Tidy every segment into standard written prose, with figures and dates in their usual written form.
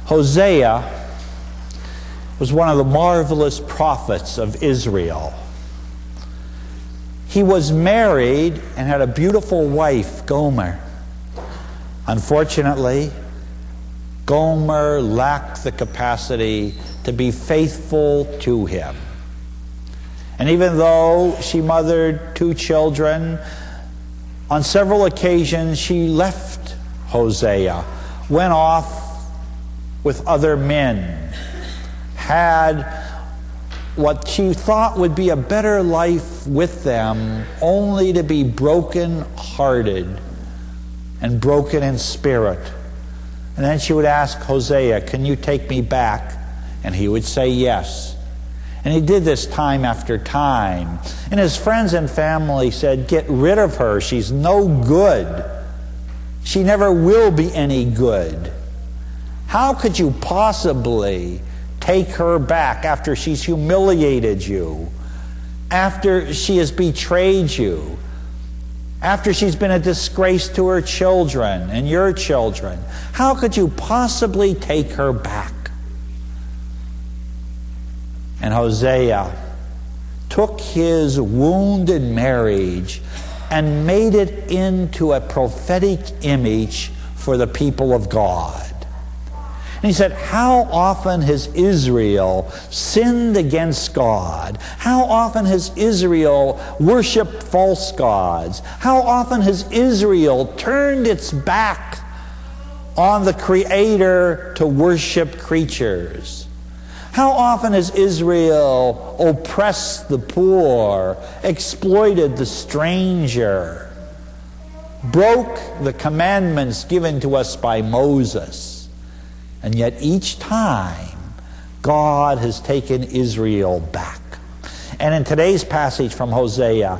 Hosea was one of the marvelous prophets of Israel. He was married and had a beautiful wife, Gomer. Unfortunately, Gomer lacked the capacity to be faithful to him. And even though she mothered 2 children, on several occasions she left Hosea, went off with other men, had what she thought would be a better life with them, only to be broken-hearted and broken in spirit. And then she would ask Hosea, "Can you take me back?" And he would say yes. And he did this time after time. And his friends and family said, "Get rid of her. She's no good. She never will be any good. How could you possibly take her back after she's humiliated you, after she has betrayed you, after she's been a disgrace to her children and your children? How could you possibly take her back?" And Hosea took his wounded marriage and made it into a prophetic image for the people of God. And he said, how often has Israel sinned against God? How often has Israel worshipped false gods? How often has Israel turned its back on the Creator to worship creatures? How often has Israel oppressed the poor, exploited the stranger, broke the commandments given to us by Moses? And yet each time, God has taken Israel back. And in today's passage from Hosea,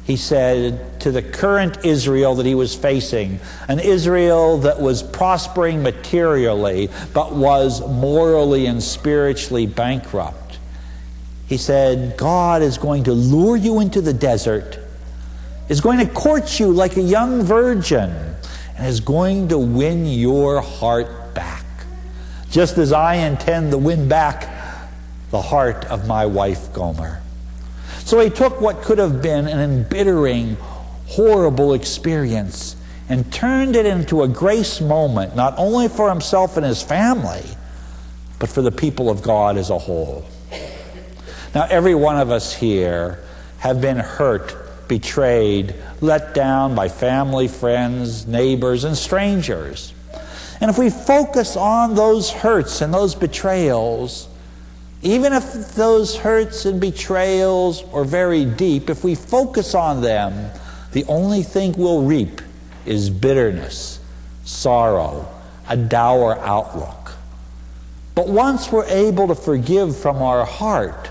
he said to the current Israel that he was facing, an Israel that was prospering materially, but was morally and spiritually bankrupt. He said, God is going to lure you into the desert, is going to court you like a young virgin, and is going to win your heart back. Just as I intend to win back the heart of my wife Gomer. So he took what could have been an embittering, horrible experience and turned it into a grace moment, not only for himself and his family, but for the people of God as a whole. Now, every one of us here have been hurt, betrayed, let down by family, friends, neighbors, and strangers. And if we focus on those hurts and those betrayals, even if those hurts and betrayals are very deep, if we focus on them, the only thing we'll reap is bitterness, sorrow, a dour outlook. But once we're able to forgive from our heart,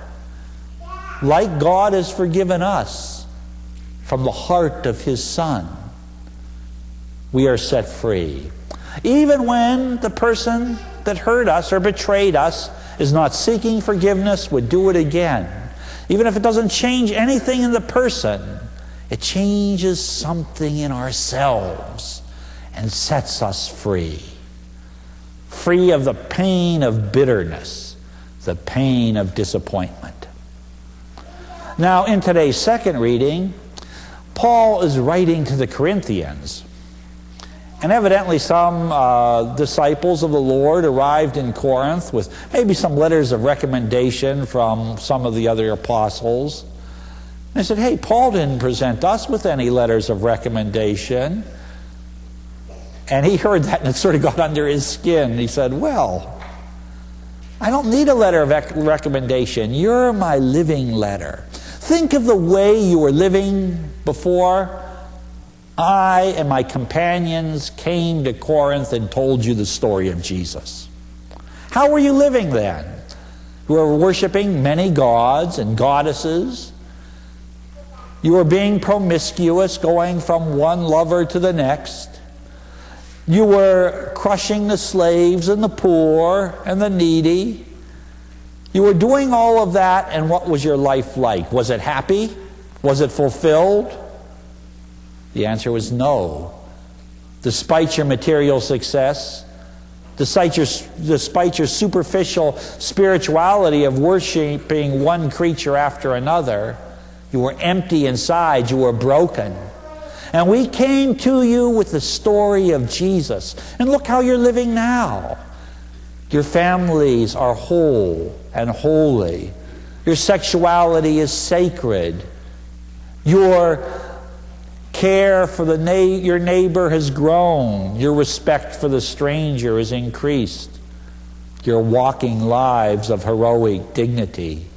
like God has forgiven us from the heart of His Son, we are set free. Even when the person that hurt us or betrayed us is not seeking forgiveness, would do it again. Even if it doesn't change anything in the person, it changes something in ourselves and sets us free. Free of the pain of bitterness, the pain of disappointment. Now, in today's second reading, Paul is writing to the Corinthians. And evidently some disciples of the Lord arrived in Corinth with maybe some letters of recommendation from some of the other apostles. And they said, hey, Paul didn't present us with any letters of recommendation. And he heard that and it sort of got under his skin. He said, well, I don't need a letter of recommendation. You're my living letter. Think of the way you were living before I and my companions came to Corinth and told you the story of Jesus. How were you living then? You were worshiping many gods and goddesses. You were being promiscuous, going from one lover to the next. You were crushing the slaves and the poor and the needy. You were doing all of that, and what was your life like? Was it happy? Was it fulfilled? The answer was no. Despite your material success, Despite your superficial spirituality of worshiping one creature after another, you were empty inside, you were broken. And we came to you with the story of Jesus. And look how you're living now. Your families are whole and holy. Your sexuality is sacred. Your care for your neighbor has grown. Your respect for the stranger is increased. You're walking lives of heroic dignity.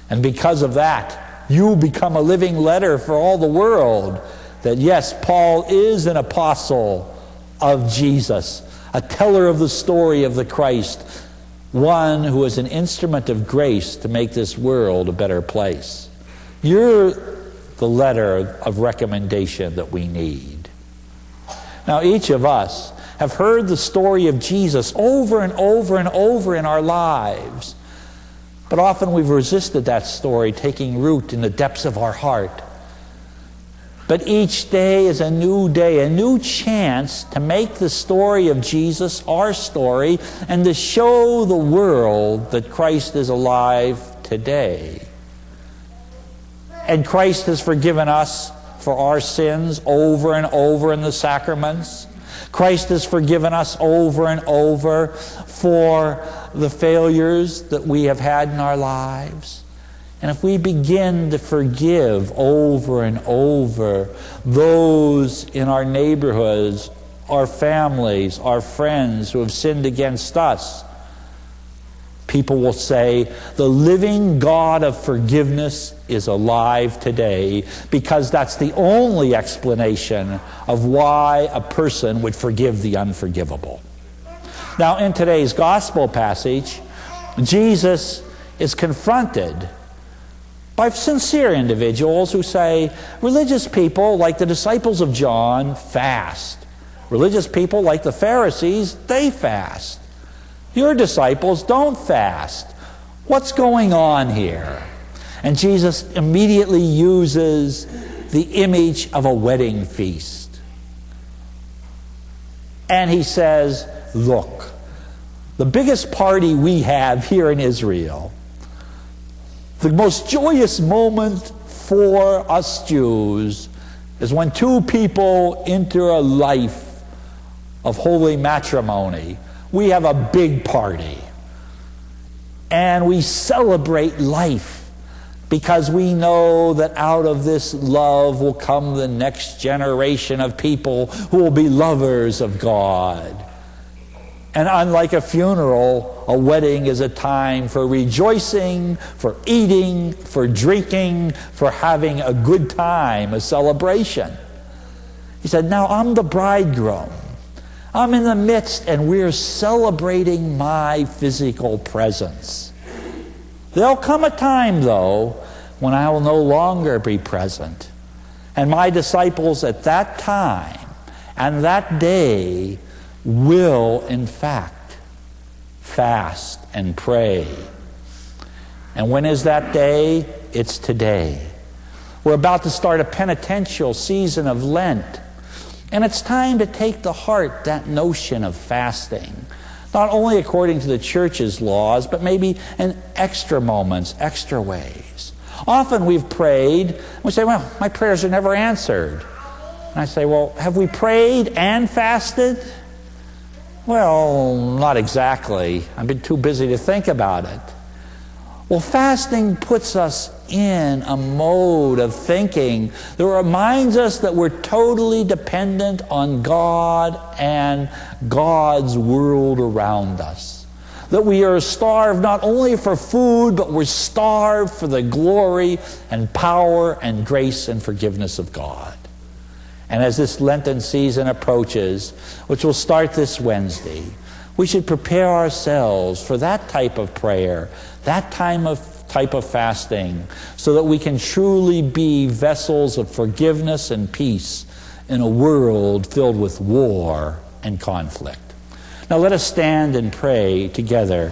And because of that, you become a living letter for all the world that, yes, Paul is an apostle of Jesus, a teller of the story of the Christ, one who is an instrument of grace to make this world a better place. You're the letter of recommendation that we need. Now, each of us have heard the story of Jesus over and over and over in our lives, but often we've resisted that story taking root in the depths of our heart. But each day is a new day, a new chance to make the story of Jesus our story and to show the world that Christ is alive today. And Christ has forgiven us for our sins over and over in the sacraments. Christ has forgiven us over and over for the failures that we have had in our lives. And if we begin to forgive over and over those in our neighborhoods, our families, our friends who have sinned against us, people will say, the living God of forgiveness is alive today, because that's the only explanation of why a person would forgive the unforgivable. Now, in today's gospel passage, Jesus is confronted by sincere individuals who say, religious people like the disciples of John fast. Religious people like the Pharisees, they fast. Your disciples don't fast. What's going on here? And Jesus immediately uses the image of a wedding feast. And he says, look, the biggest party we have here in Israel, the most joyous moment for us Jews, is when two people enter a life of holy matrimony. We have a big party. And we celebrate life because we know that out of this love will come the next generation of people who will be lovers of God. And unlike a funeral, a wedding is a time for rejoicing, for eating, for drinking, for having a good time, a celebration. He said, now I'm the bridegroom. I'm in the midst, and we're celebrating my physical presence. There'll come a time, though, when I will no longer be present. And my disciples at that time and that day will, in fact, fast and pray. And when is that day? It's today. We're about to start a penitential season of Lent. And it's time to take to heart that notion of fasting, not only according to the church's laws, but maybe in extra moments, extra ways. Often we've prayed, and we say, well, my prayers are never answered. And I say, well, have we prayed and fasted? Well, not exactly. I've been too busy to think about it. Well, fasting puts us in a mode of thinking that reminds us that we're totally dependent on God and God's world around us. That we are starved not only for food, but we're starved for the glory and power and grace and forgiveness of God. And as this Lenten season approaches, which will start this Wednesday, we should prepare ourselves for that type of prayer, that type of fasting, so that we can truly be vessels of forgiveness and peace in a world filled with war and conflict. Now let us stand and pray together